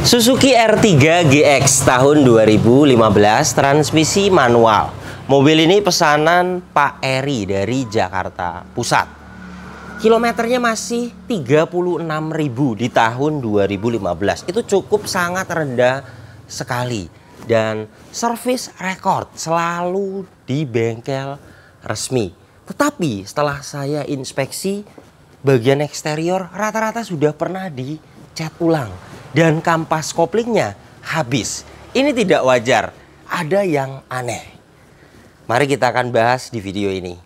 Suzuki R3 GX tahun 2015, transmisi manual. Mobil ini pesanan Pak Eri dari Jakarta Pusat. Kilometernya masih 36.000 di tahun 2015. Itu cukup sangat rendah sekali. Dan service record selalu di bengkel resmi. Tetapi setelah saya inspeksi, bagian eksterior rata-rata sudah pernah dicat ulang. Dan kampas koplingnya habis. Ini tidak wajar, ada yang aneh. Mari kita akan bahas di video ini.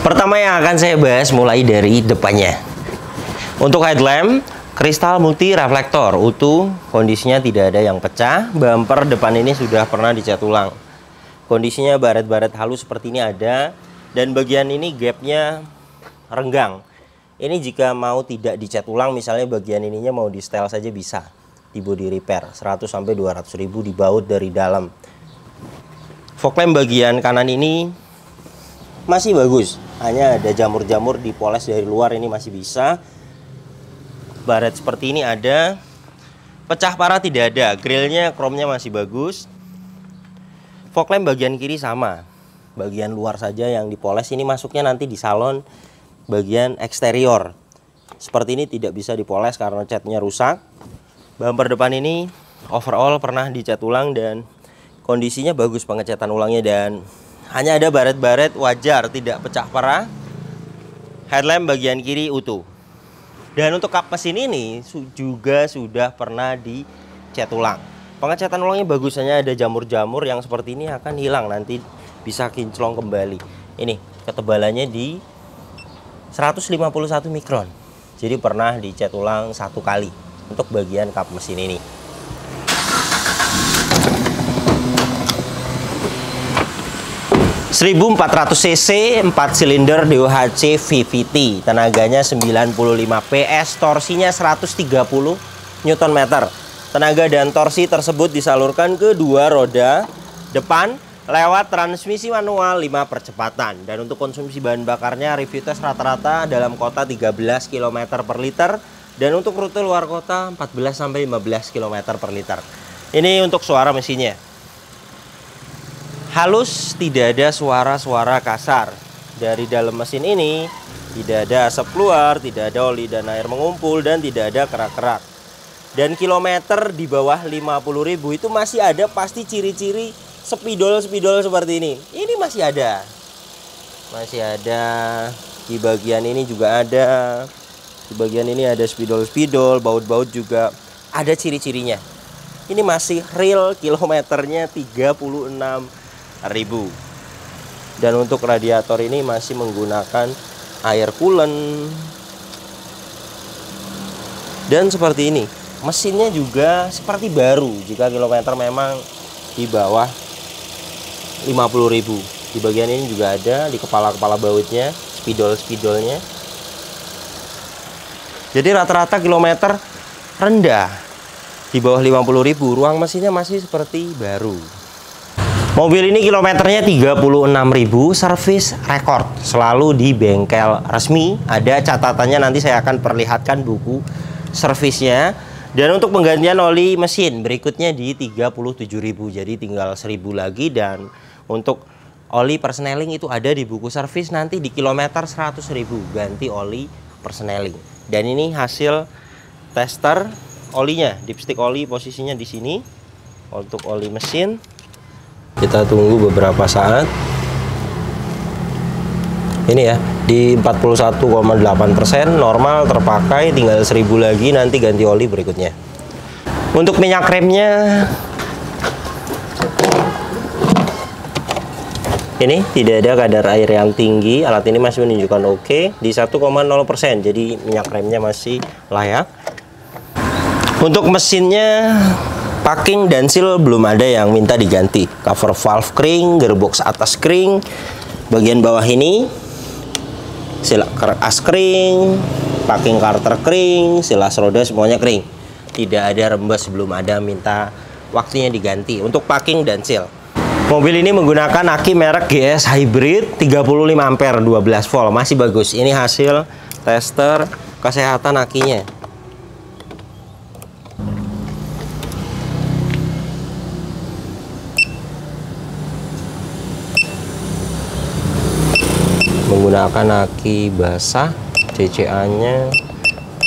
Pertama yang akan saya bahas mulai dari depannya. Untuk headlamp, kristal multi reflektor utuh, kondisinya tidak ada yang pecah. Bumper depan ini sudah pernah dicat ulang. Kondisinya baret-baret halus seperti ini ada, dan bagian ini gapnya renggang. Ini jika mau tidak dicat ulang, misalnya bagian ininya mau di setel saja bisa, di body repair 100-200 ribu dibaut dari dalam. Fog lamp bagian kanan ini masih bagus, hanya ada jamur-jamur dipoles dari luar, ini masih bisa. Baret seperti ini ada, pecah parah tidak ada, grillnya chrome-nya masih bagus. Fog lamp bagian kiri sama, bagian luar saja yang dipoles, ini masuknya nanti di salon bagian eksterior. Seperti ini tidak bisa dipoles karena catnya rusak. Bumper depan ini overall pernah dicat ulang dan kondisinya bagus pengecatan ulangnya, dan hanya ada baret-baret wajar, tidak pecah parah. Headlamp bagian kiri utuh. Dan untuk kap mesin ini juga sudah pernah dicat ulang. Pengecatan ulangnya bagus, hanya ada jamur-jamur yang seperti ini akan hilang, nanti bisa kinclong kembali. Ini ketebalannya di 151 mikron. Jadi pernah dicat ulang 1 kali untuk bagian kap mesin ini. (1400 cc) 4 silinder DOHC VVT, tenaganya 95 PS, torsinya 130 Nm. Tenaga dan torsi tersebut disalurkan ke dua roda depan lewat transmisi manual 5 percepatan. Dan untuk konsumsi bahan bakarnya review tes rata-rata dalam kota 13 km per liter, dan untuk rute luar kota 14-15 km per liter. Ini untuk suara mesinnya halus, tidak ada suara-suara kasar. Dari dalam mesin ini tidak ada asap keluar, tidak ada oli dan air mengumpul, dan tidak ada kerak-kerak. Dan kilometer di bawah 50.000 itu masih ada pasti ciri-ciri spidol-spidol seperti ini. Ini masih ada. Masih ada. Di bagian ini juga ada. Di bagian ini ada spidol-spidol, baut-baut juga ada ciri-cirinya. Ini masih real, kilometernya 36.000. Dan untuk radiator ini masih menggunakan air coolant. Dan seperti ini, mesinnya juga seperti baru jika kilometer memang di bawah 50.000. Di bagian ini juga ada, di kepala-kepala bautnya, spidol-spidolnya. Jadi rata-rata kilometer rendah di bawah 50.000, ruang mesinnya masih seperti baru. Mobil ini kilometernya 36.000, service record, selalu di bengkel resmi. Ada catatannya, nanti saya akan perlihatkan buku servisnya. Dan untuk penggantian oli mesin berikutnya di 37.000, jadi tinggal 1.000 lagi. Dan untuk oli persneling itu ada di buku servis, nanti di kilometer 100.000 ganti oli persneling. Dan ini hasil tester olinya, dipstick oli posisinya di sini. Untuk oli mesin kita tunggu beberapa saat. Ini ya, di 41,8%, normal, terpakai, tinggal 1000 lagi, nanti ganti oli berikutnya. Untuk minyak remnya ini tidak ada kadar air yang tinggi, alat ini masih menunjukkan oke di 1,0%, jadi minyak remnya masih layak. Untuk mesinnya, packing dan seal belum ada yang minta diganti. Cover valve kering, gearbox atas kering, bagian bawah ini seal as kering, packing carter kering, silas roda semuanya kering. Tidak ada rembes, belum ada minta waktunya diganti. Untuk packing dan seal, mobil ini menggunakan aki merek GS Hybrid 35 ampere 12 volt, masih bagus. Ini hasil tester kesehatan akinya. Menggunakan aki basah, CCA nya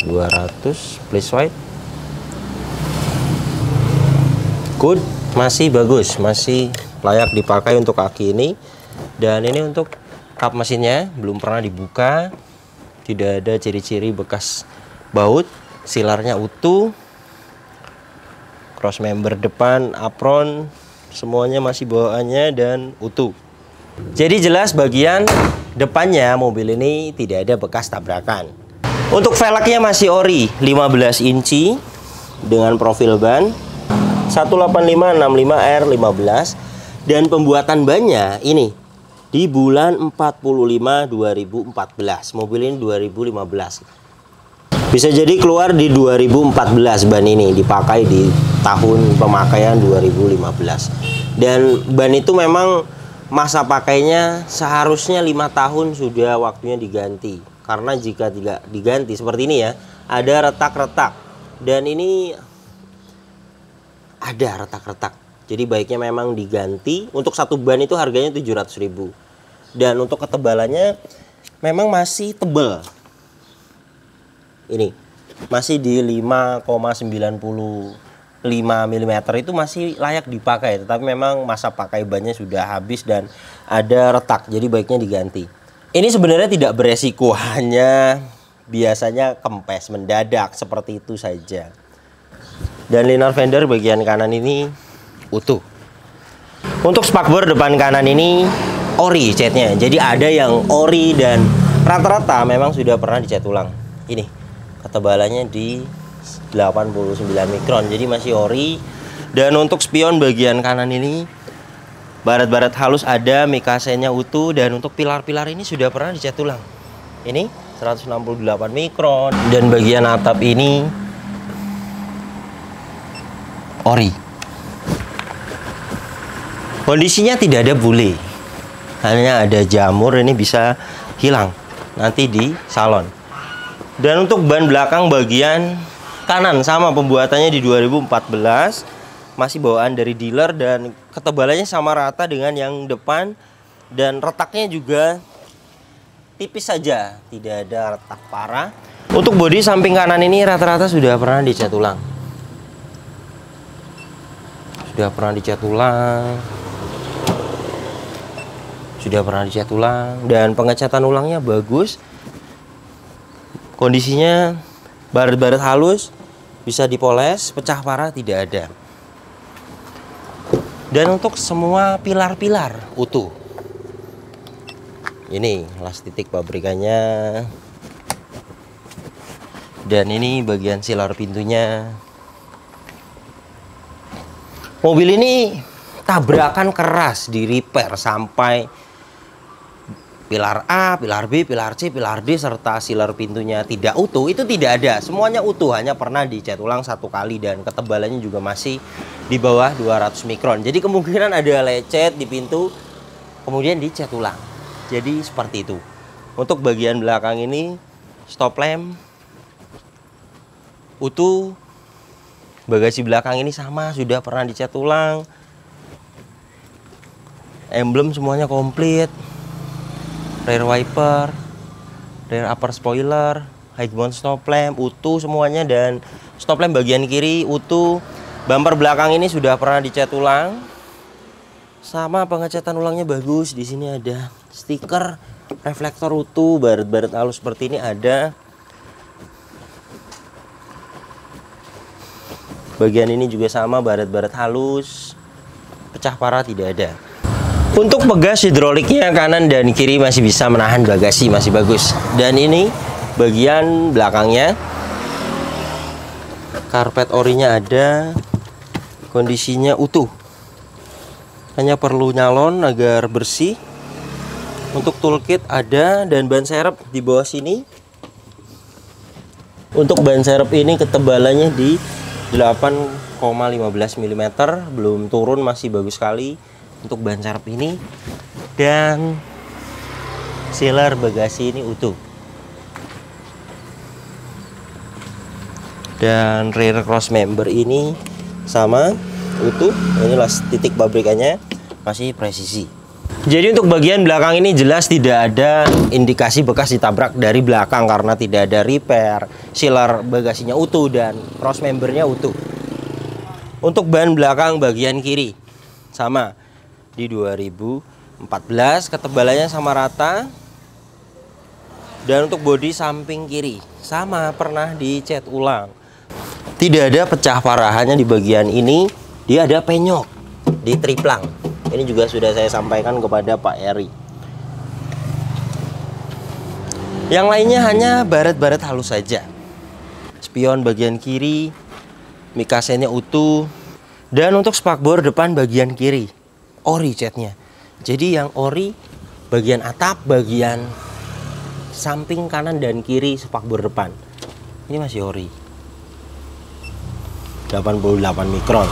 200, please white. Good, masih bagus, masih layak dipakai untuk aki ini. Dan ini untuk kap mesinnya belum pernah dibuka, tidak ada ciri-ciri bekas baut, silarnya utuh, cross member depan, apron semuanya masih bawaannya dan utuh. Jadi jelas bagian depannya mobil ini tidak ada bekas tabrakan. Untuk velgnya masih ori 15 inci dengan profil ban 18565R15, dan pembuatan bannya ini di bulan 45 2014. Mobil ini 2015. Bisa jadi keluar di 2014 ban ini, dipakai di tahun pemakaian 2015. Dan ban itu memang masa pakainya seharusnya 5 tahun sudah waktunya diganti. Karena jika tidak diganti seperti ini ya, ada retak-retak. Dan ini ada retak-retak. Jadi baiknya memang diganti. Untuk satu ban itu harganya 700.000. Dan untuk ketebalannya memang masih tebal. Ini masih di 5,95 mm, itu masih layak dipakai, tetapi memang masa pakai bannya sudah habis dan ada retak, jadi baiknya diganti. Ini sebenarnya tidak beresiko, hanya biasanya kempes mendadak seperti itu saja. Dan liner fender bagian kanan ini utuh. Untuk spakbor depan kanan ini ori catnya, jadi ada yang ori dan rata-rata memang sudah pernah dicat ulang. Ini ketebalannya di 89 mikron, jadi masih ori. Dan untuk spion bagian kanan ini barat-barat halus ada, mikasenya utuh. Dan untuk pilar-pilar ini sudah pernah dicat ulang. Ini 168 mikron. Dan bagian atap ini ori. Kondisinya tidak ada bule, hanya ada jamur, ini bisa hilang nanti di salon. Dan untuk ban belakang bagian kanan sama pembuatannya di 2014, masih bawaan dari dealer dan ketebalannya sama rata dengan yang depan, dan retaknya juga tipis saja, tidak ada retak parah. Untuk bodi samping kanan ini rata-rata sudah pernah dicat ulang. Sudah pernah dicat ulang, dan pengecatan ulangnya bagus. Kondisinya baret-baret halus, bisa dipoles, pecah parah tidak ada. Dan untuk semua pilar-pilar utuh. Ini las titik pabrikannya. Dan ini bagian silar pintunya. Mobil ini tabrakan keras, di repair sampai pilar A, pilar B, pilar C, pilar D, serta silar pintunya tidak utuh, itu tidak ada. Semuanya utuh, hanya pernah dicat ulang 1 kali, dan ketebalannya juga masih di bawah 200 mikron. Jadi kemungkinan ada lecet di pintu, kemudian dicat ulang. Jadi seperti itu. Untuk bagian belakang ini, stop lamp utuh. Bagasi belakang ini sama, sudah pernah dicat ulang. Emblem semuanya komplit. Rear wiper, rear upper spoiler, high mount stop lamp utuh semuanya, dan stop lamp bagian kiri utuh. Bumper belakang ini sudah pernah dicat ulang, sama pengecatan ulangnya bagus. Di sini ada stiker reflektor utuh, baret-baret halus seperti ini ada. Bagian ini juga sama, baret-baret halus, pecah parah tidak ada. Untuk pegas hidroliknya kanan dan kiri masih bisa menahan bagasi, masih bagus. Dan ini bagian belakangnya, karpet orinya ada, kondisinya utuh, hanya perlu nyalon agar bersih. Untuk toolkit ada, dan ban serep di bawah sini. Untuk ban serep ini ketebalannya di 8,15 mm, belum turun, masih bagus sekali untuk ban serep ini. Dan sealer bagasi ini utuh. Dan rear cross member ini sama utuh. Inilah titik pabrikannya, masih presisi. Jadi untuk bagian belakang ini jelas tidak ada indikasi bekas ditabrak dari belakang karena tidak ada repair. Sealer bagasinya utuh dan cross membernya utuh. Untuk ban belakang bagian kiri sama di 2014, ketebalannya sama rata. Dan untuk bodi samping kiri sama, pernah dicat ulang. Tidak ada pecah parah, hanya di bagian ini dia ada penyok di triplang. Ini juga sudah saya sampaikan kepada Pak Eri. Yang lainnya hanya baret-baret halus saja. Spion bagian kiri, mikasennya utuh. Dan untuk spakbor depan bagian kiri, ori catnya. Jadi yang ori bagian atap, bagian samping kanan dan kiri spakbor depan. Ini masih ori. 88 mikron.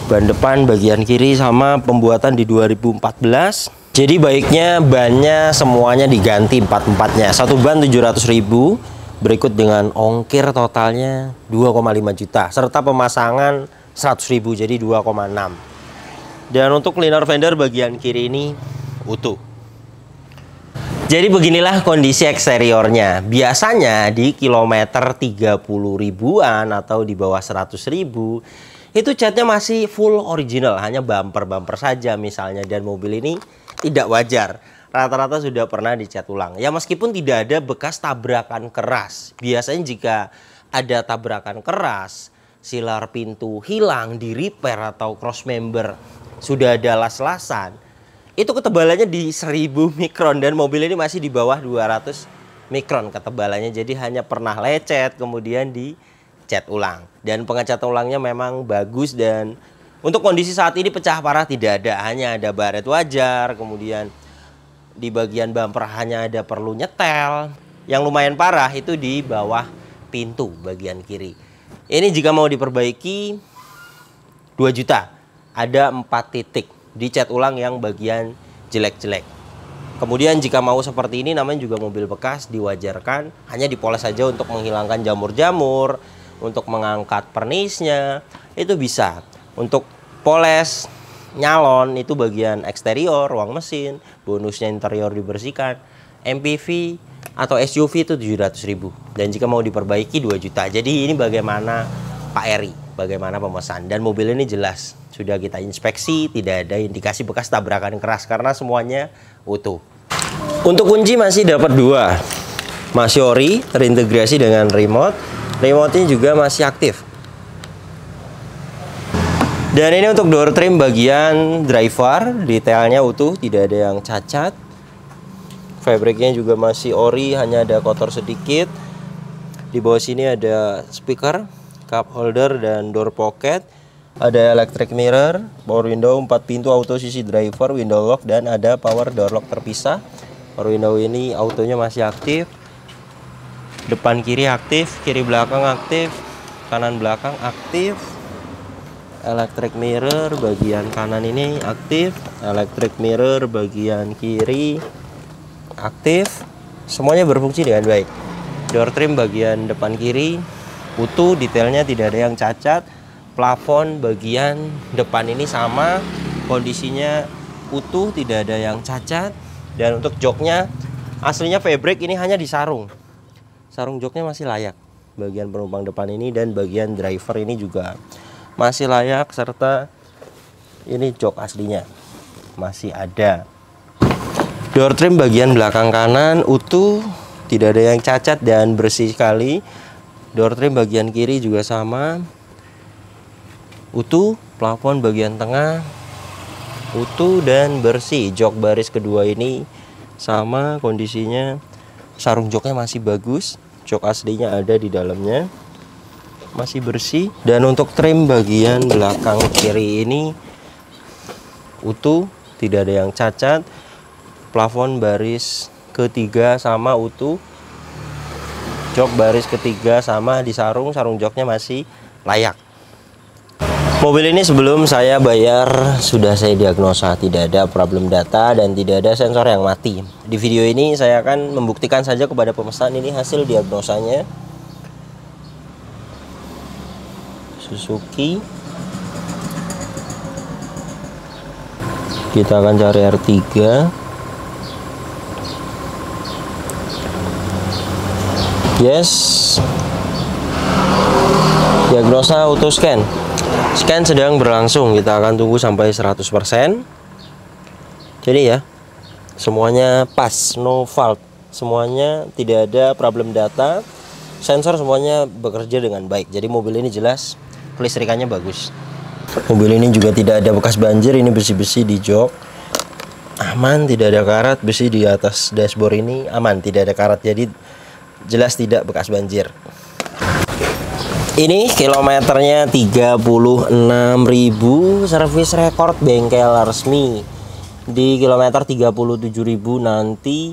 Ban depan bagian kiri sama, pembuatan di 2014. Jadi baiknya bannya semuanya diganti, empat-empatnya. Satu ban 700.000, berikut dengan ongkir totalnya 2,5 juta serta pemasangan 100.000, jadi 2,6. Dan untuk liner fender bagian kiri ini utuh. Jadi beginilah kondisi eksteriornya. Biasanya di kilometer 30 ribuan atau di bawah 100.000 itu catnya masih full original, hanya bumper-bumper saja misalnya. Dan mobil ini tidak wajar, rata-rata sudah pernah dicat ulang. Ya meskipun tidak ada bekas tabrakan keras. Biasanya jika ada tabrakan keras, silar pintu hilang, di repair atau cross member sudah ada las-lasan, itu ketebalannya di 1000 mikron. Dan mobil ini masih di bawah 200 mikron ketebalannya. Jadi hanya pernah lecet kemudian dicat ulang. Dan pengecatan ulangnya memang bagus. Dan untuk kondisi saat ini pecah parah tidak ada, hanya ada baret wajar. Kemudian di bagian bumper hanya ada perlu nyetel. Yang lumayan parah itu di bawah pintu bagian kiri. Ini jika mau diperbaiki 2 juta. Ada 4 titik dicat ulang yang bagian jelek-jelek. Kemudian jika mau seperti ini, namanya juga mobil bekas, diwajarkan hanya dipoles saja untuk menghilangkan jamur-jamur, untuk mengangkat pernisnya, itu bisa. Untuk poles, nyalon, itu bagian eksterior, ruang mesin, bonusnya interior dibersihkan. MPV atau SUV itu 700.000. Dan jika mau diperbaiki 2 juta. Jadi ini bagaimana Pak Eri, bagaimana pemesan. Dan mobil ini jelas sudah kita inspeksi, tidak ada indikasi bekas tabrakan keras karena semuanya utuh. Untuk kunci masih dapat 2. Masih ori, terintegrasi dengan remote. Remote-nya juga masih aktif. Dan ini untuk door trim bagian driver, detailnya utuh, tidak ada yang cacat. Fabriknya juga masih ori, hanya ada kotor sedikit. Di bawah sini ada speaker, cup holder, dan door pocket. Ada electric mirror, power window 4 pintu, auto sisi driver, window lock, dan ada power door lock terpisah. Power window ini autonya masih aktif. Depan kiri aktif, kiri belakang aktif, kanan belakang aktif. Electric mirror bagian kanan ini aktif, electric mirror bagian kiri aktif. Semuanya berfungsi dengan baik. Door trim bagian depan kiri utuh, detailnya tidak ada yang cacat. Plafon bagian depan ini sama, kondisinya utuh, tidak ada yang cacat. Dan untuk joknya aslinya fabric, ini hanya disarung. sarung joknya masih layak. Bagian penumpang depan ini dan bagian driver ini juga masih layak, serta ini jok aslinya masih ada. Door trim bagian belakang kanan utuh, tidak ada yang cacat dan bersih sekali. Door trim bagian kiri juga sama, utuh. Plafon bagian tengah utuh dan bersih. Jok baris kedua ini sama kondisinya, sarung joknya masih bagus, jok aslinya ada di dalamnya, masih bersih. Dan untuk trim bagian belakang kiri ini utuh, tidak ada yang cacat. Plafon baris ketiga sama utuh, jok baris ketiga sama di sarung joknya masih layak. Mobil ini sebelum saya bayar sudah saya diagnosa, tidak ada problem data dan tidak ada sensor yang mati. Di video ini saya akan membuktikan saja kepada pemesan ini hasil diagnosanya. Suzuki. Kita akan cari R3. Yes. Diagnosa auto scan. Scan sedang berlangsung, kita akan tunggu sampai 100%. Jadi ya, semuanya pas, no fault. Semuanya tidak ada problem data. Sensor semuanya bekerja dengan baik. Jadi mobil ini jelas kelistrikannya bagus. Mobil ini juga tidak ada bekas banjir, ini besi-besi di jok. Aman, tidak ada karat. Besi di atas dashboard ini aman, tidak ada karat. Jadi jelas tidak bekas banjir. Ini kilometernya 36.000, servis record bengkel resmi. Di kilometer 37.000 nanti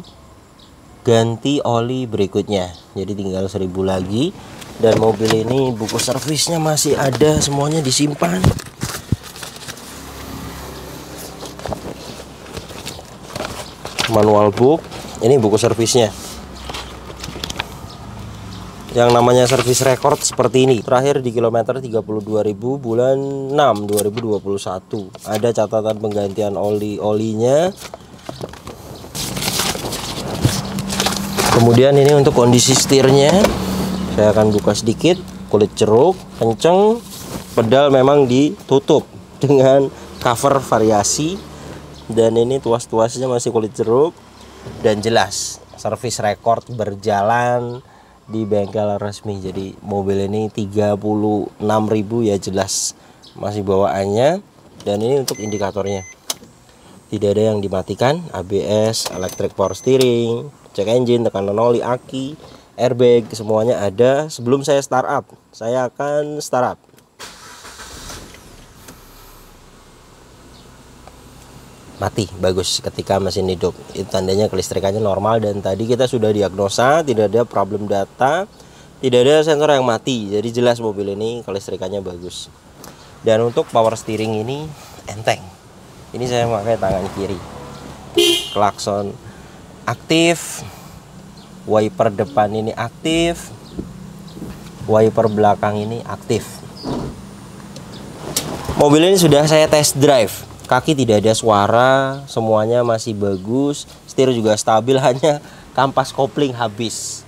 ganti oli berikutnya. Jadi tinggal 1.000 lagi. Dan mobil ini buku servisnya masih ada, semuanya disimpan. Manual book, ini buku servisnya. Yang namanya servis record seperti ini. Terakhir di kilometer 32.000 bulan 6 2021. Ada catatan penggantian olinya. Kemudian ini untuk kondisi setirnya. Saya akan buka sedikit. Kulit jeruk, kenceng. Pedal memang ditutup dengan cover variasi. Dan ini tuas-tuasnya masih kulit jeruk. Dan jelas servis record berjalan di bengkel resmi. Jadi mobil ini 36.000 ya, jelas masih bawaannya. Dan ini untuk indikatornya tidak ada yang dimatikan. ABS, electric power steering, cek engine, tekanan oli, aki, airbag, semuanya ada. Sebelum saya startup, saya akan startup. Mati, bagus ketika mesin hidup. Itu tandanya kelistrikannya normal. Dan tadi kita sudah diagnosa, tidak ada problem data, tidak ada sensor yang mati. Jadi jelas mobil ini kelistrikannya bagus. Dan untuk power steering ini enteng. Ini saya pakai tangan kiri. Klakson aktif, wiper depan ini aktif, wiper belakang ini aktif. Mobil ini sudah saya test drive. Kaki tidak ada suara, semuanya masih bagus. Setir juga stabil, hanya kampas kopling habis.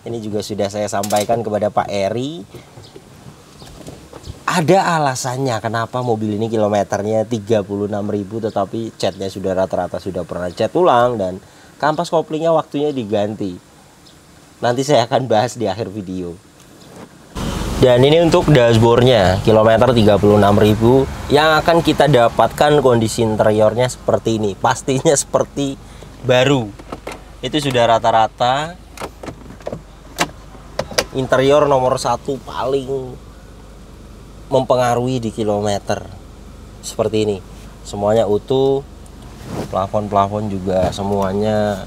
Ini juga sudah saya sampaikan kepada Pak Eri. Ada alasannya kenapa mobil ini kilometernya 36.000 tetapi catnya sudah rata-rata sudah pernah cat ulang dan kampas koplingnya waktunya diganti. Nanti saya akan bahas di akhir video. Dan ini untuk dashboardnya, kilometer 36.000 yang akan kita dapatkan kondisi interiornya seperti ini. Pastinya seperti baru. Itu sudah rata-rata interior nomor 1 paling mempengaruhi di kilometer. Seperti ini. Semuanya utuh. Plafon-plafon juga semuanya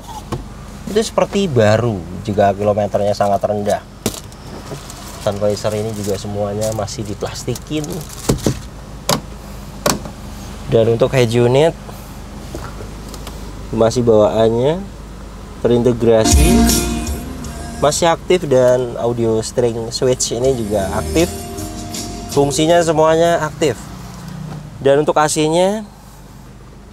itu seperti baru jika kilometernya sangat rendah. Sun visor ini juga semuanya masih diplastikin. Dan untuk head unit masih bawaannya terintegrasi, masih aktif. Dan audio string switch ini juga aktif, fungsinya semuanya aktif. Dan untuk AC nya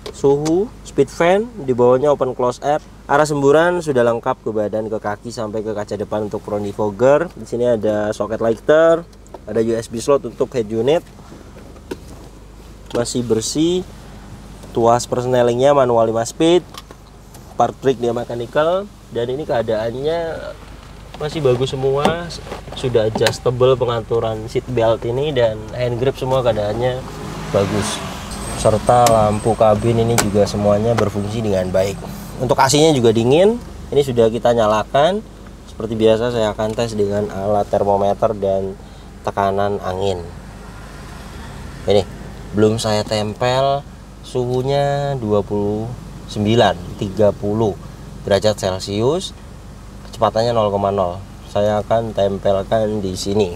suhu, speed fan, di bawahnya open close air. Arah semburan sudah lengkap ke badan, ke kaki, sampai ke kaca depan untuk front defogger. Di sini ada soket lighter, ada USB slot untuk head unit. Masih bersih. Tuas persnelingnya manual 5 speed. Part brake dia mechanical, dan ini keadaannya masih bagus semua. Sudah adjustable pengaturan seat belt ini, dan hand grip semua keadaannya bagus. Serta lampu kabin ini juga semuanya berfungsi dengan baik. Untuk AC-nya juga dingin. Ini sudah kita nyalakan. Seperti biasa saya akan tes dengan alat termometer dan tekanan angin. Ini belum saya tempel, suhunya 29, 30 derajat Celcius. Kecepatannya 0,0. Saya akan tempelkan di sini.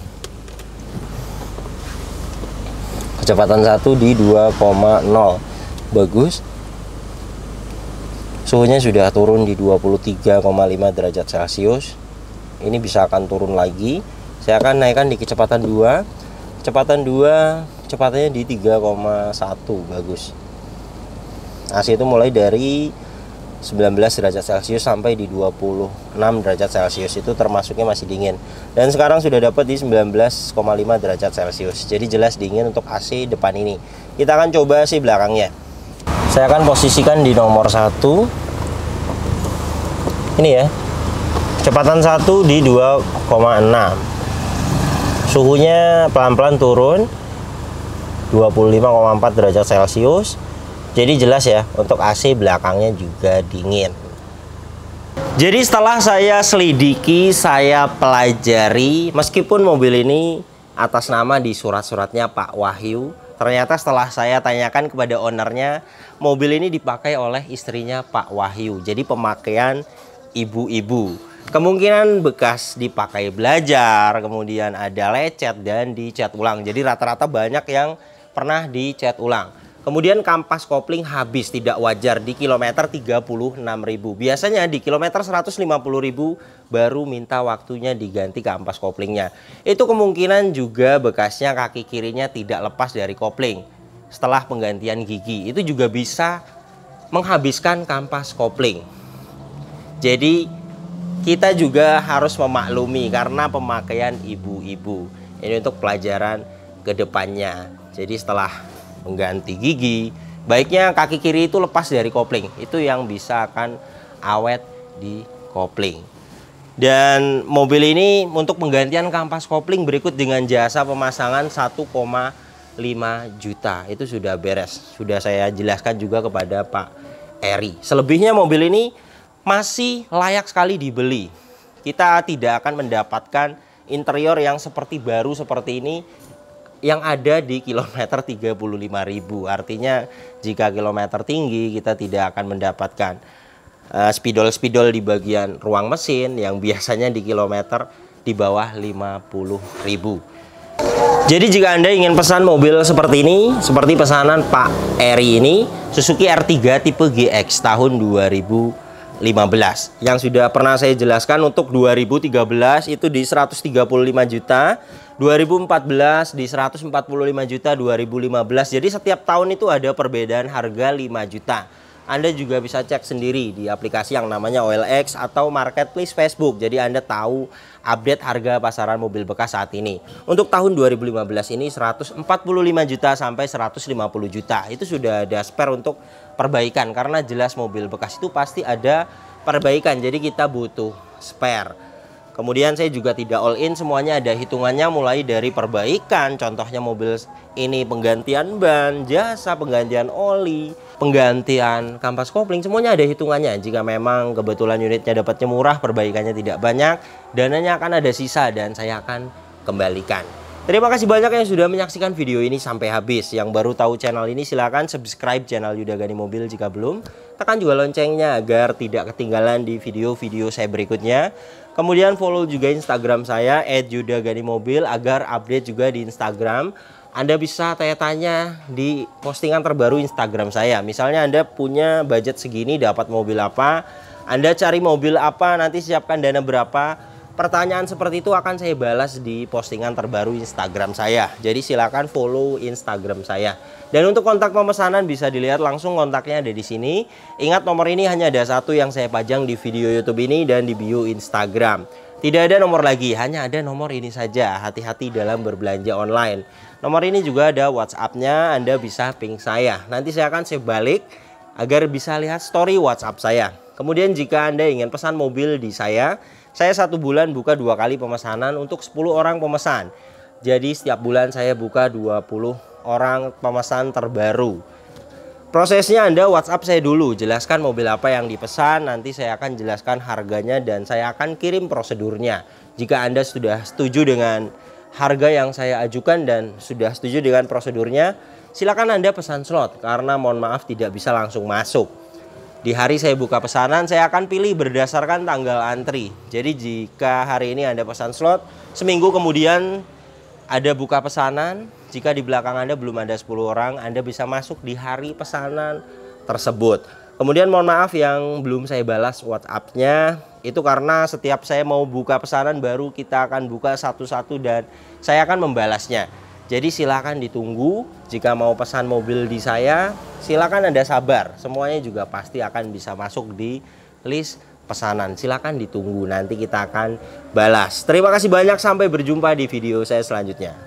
Kecepatan 1 di 2,0. Bagus. Suhunya sudah turun di 23,5 derajat Celcius. Ini bisa akan turun lagi. Saya akan naikkan di kecepatan 2. Kecepatan 2, kecepatannya di 3,1. Bagus. AC itu mulai dari 19 derajat Celcius sampai di 26 derajat Celcius. Itu termasuknya masih dingin. Dan sekarang sudah dapat di 19,5 derajat Celcius. Jadi jelas dingin untuk AC depan ini. Kita akan coba AC belakangnya. Saya akan posisikan di nomor 1. Ini ya. Kecepatan 1 di 2,6. Suhunya pelan-pelan turun 25,4 derajat Celcius. Jadi jelas ya, untuk AC belakangnya juga dingin. Jadi setelah saya selidiki, saya pelajari, meskipun mobil ini atas nama di surat-suratnya Pak Wahyu, ternyata setelah saya tanyakan kepada ownernya, mobil ini dipakai oleh istrinya Pak Wahyu. Jadi pemakaian ibu-ibu. Kemungkinan bekas dipakai belajar, kemudian ada lecet dan dicat ulang. Jadi rata-rata banyak yang pernah dicat ulang. Kemudian kampas kopling habis tidak wajar di kilometer 36.000. Biasanya di kilometer 150.000 baru minta waktunya diganti kampas koplingnya. Itu kemungkinan juga bekasnya kaki kirinya tidak lepas dari kopling. Setelah penggantian gigi itu juga bisa menghabiskan kampas kopling. Jadi kita juga harus memaklumi karena pemakaian ibu-ibu. Ini untuk pelajaran ke depannya. Jadi setelah mengganti gigi, baiknya kaki kiri itu lepas dari kopling. Itu yang bisa akan awet di kopling. Dan mobil ini untuk penggantian kampas kopling berikut dengan jasa pemasangan 1,5 juta. Itu sudah beres. Sudah saya jelaskan juga kepada Pak Eri. Selebihnya mobil ini masih layak sekali dibeli. Kita tidak akan mendapatkan interior yang seperti baru seperti ini yang ada di kilometer 35.000. Artinya jika kilometer tinggi kita tidak akan mendapatkan spidol-spidol di bagian ruang mesin yang biasanya di kilometer di bawah 50.000. Jadi jika Anda ingin pesan mobil seperti ini, seperti pesanan Pak Eri ini, Suzuki R3 tipe GX tahun 2015 yang sudah pernah saya jelaskan. Untuk 2013 itu di 135 juta, 2014 di 145 juta, 2015. Jadi setiap tahun itu ada perbedaan harga 5 juta. Anda juga bisa cek sendiri di aplikasi yang namanya OLX atau Marketplace Facebook. Jadi Anda tahu update harga pasaran mobil bekas saat ini. Untuk tahun 2015 ini 145 juta sampai 150 juta. Itu sudah ada spare untuk perbaikan, karena jelas mobil bekas itu pasti ada perbaikan. Jadi kita butuh spare. Kemudian saya juga tidak all in, semuanya ada hitungannya mulai dari perbaikan. Contohnya mobil ini penggantian ban, jasa penggantian oli, penggantian kampas kopling, semuanya ada hitungannya. Jika memang kebetulan unitnya dapatnya murah, perbaikannya tidak banyak, dananya akan ada sisa dan saya akan kembalikan. Terima kasih banyak yang sudah menyaksikan video ini sampai habis. Yang baru tahu channel ini silahkan subscribe channel Yuda Gani Mobil jika belum. Tekan juga loncengnya agar tidak ketinggalan di video-video saya berikutnya. Kemudian follow juga Instagram saya @yudaganimobil agar update juga di Instagram. Anda bisa tanya-tanya di postingan terbaru Instagram saya. Misalnya Anda punya budget segini, dapat mobil apa, Anda cari mobil apa, nanti siapkan dana berapa, pertanyaan seperti itu akan saya balas di postingan terbaru Instagram saya. Jadi silakan follow Instagram saya. Dan untuk kontak pemesanan bisa dilihat langsung, kontaknya ada di sini. Ingat, nomor ini hanya ada satu yang saya pajang di video YouTube ini dan di bio Instagram. Tidak ada nomor lagi, hanya ada nomor ini saja. Hati-hati dalam berbelanja online. Nomor ini juga ada WhatsApp-nya, Anda bisa ping saya. Nanti saya akan save balik agar bisa lihat story WhatsApp saya. Kemudian jika Anda ingin pesan mobil di saya 1 bulan buka 2 kali pemesanan untuk 10 orang pemesan. Jadi setiap bulan saya buka 20 orang pemesan terbaru. Prosesnya Anda WhatsApp saya dulu, jelaskan mobil apa yang dipesan, nanti saya akan jelaskan harganya dan saya akan kirim prosedurnya. Jika Anda sudah setuju dengan harga yang saya ajukan dan sudah setuju dengan prosedurnya, silakan Anda pesan slot karena mohon maaf tidak bisa langsung masuk. Di hari saya buka pesanan, saya akan pilih berdasarkan tanggal antri. Jadi jika hari ini Anda pesan slot, seminggu kemudian ada buka pesanan. Jika di belakang Anda belum ada 10 orang, Anda bisa masuk di hari pesanan tersebut. Kemudian mohon maaf yang belum saya balas WhatsApp-nya, itu karena setiap saya mau buka pesanan baru kita akan buka satu-satu dan saya akan membalasnya. Jadi silakan ditunggu. Jika mau pesan mobil di saya, silakan Anda sabar. Semuanya juga pasti akan bisa masuk di list pesanan. Silakan ditunggu, nanti kita akan balas. Terima kasih banyak, sampai berjumpa di video saya selanjutnya.